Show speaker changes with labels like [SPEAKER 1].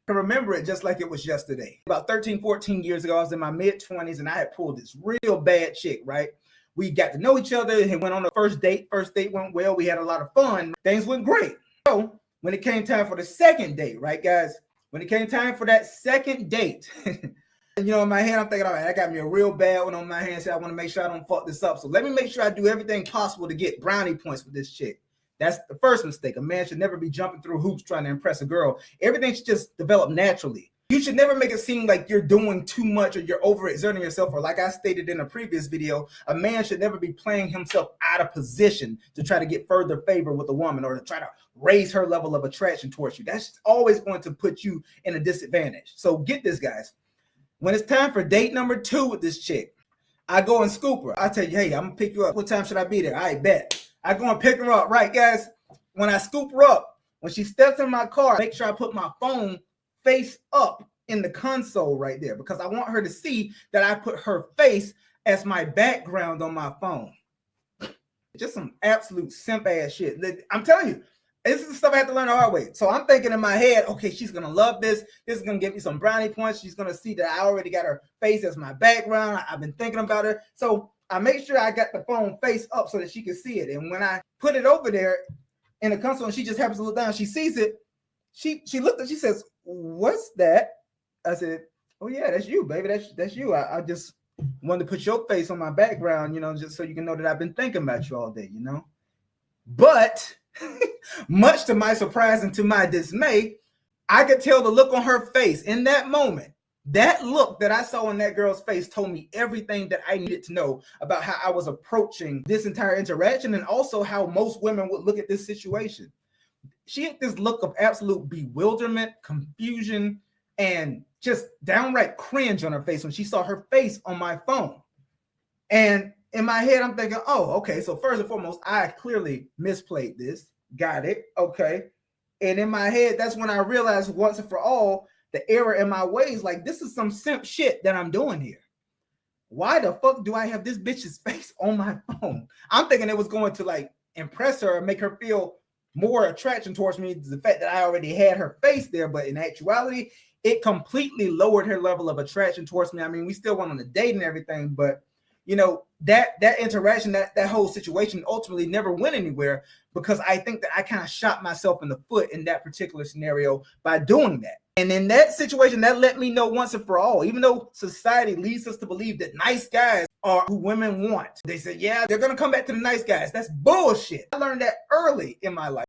[SPEAKER 1] I remember it just like it was yesterday. About 13, 14 years ago, I was in my mid-20s and I had pulled this real bad chick, right? We got to know each other and went on a first date. First date went well. We had a lot of fun. Things went great. So when it came time for the second date, right, guys? When it came time for that second date, you know, in my head, I'm thinking, all right, I got me a real bad one on my hands. So I want to make sure I don't fuck this up. So let me make sure I do everything possible to get brownie points with this chick. That's the first mistake. A man should never be jumping through hoops trying to impress a girl. Everything should just develop naturally. You should never make it seem like you're doing too much or you're overexerting yourself. Or like I stated in a previous video, a man should never be playing himself out of position to try to get further favor with a woman or to try to raise her level of attraction towards you. That's always going to put you in a disadvantage. So get this, guys. When it's time for date number 2 with this chick, I go and scoop her. I tell you, hey, I'm going to pick you up. What time should I be there? I bet. I go and pick her up, right, guys? When I scoop her up, when she steps in my car, make sure I put my phone face up in the console right there because I want her to see that I put her face as my background on my phone. Just some absolute simp ass shit. I'm telling you, this is the stuff I have to learn the hard way. So I'm thinking in my head, okay, she's going to love this. This is going to give me some brownie points. She's going to see that I already got her face as my background. I've been thinking about her. So I make sure I got the phone face up so that she can see it. And when I put it over there in the console and she just happens to look down, she sees it. She looked at, she says, "What's that?" I said, "Oh yeah, that's you, baby. That's you. I just wanted to put your face on my background, you know, just so you can know that I've been thinking about you all day, you know." But much to my surprise and to my dismay, I could tell the look on her face in that moment. That look that I saw in that girl's face told me everything that I needed to know about how I was approaching this entire interaction and also how most women would look at this situation. She had this look of absolute bewilderment, confusion, and just downright cringe on her face when she saw her face on my phone. And in my head, I'm thinking, oh, okay, so first and foremost, I clearly misplayed this. Got it. Okay. And in my head, that's when I realized once and for all, the error in my ways, like this is some simp shit that I'm doing here. Why the fuck do I have this bitch's face on my phone? I'm thinking it was going to like impress her and make her feel more attraction towards me, the fact that I already had her face there, but in actuality, it completely lowered her level of attraction towards me. I mean, we still went on a date and everything, but you know, that interaction, that whole situation ultimately never went anywhere because I think that I kind of shot myself in the foot in that particular scenario by doing that. And in that situation, that let me know once and for all, even though society leads us to believe that nice guys are who women want. They say, yeah, they're going to come back to the nice guys. That's bullshit. I learned that early in my life.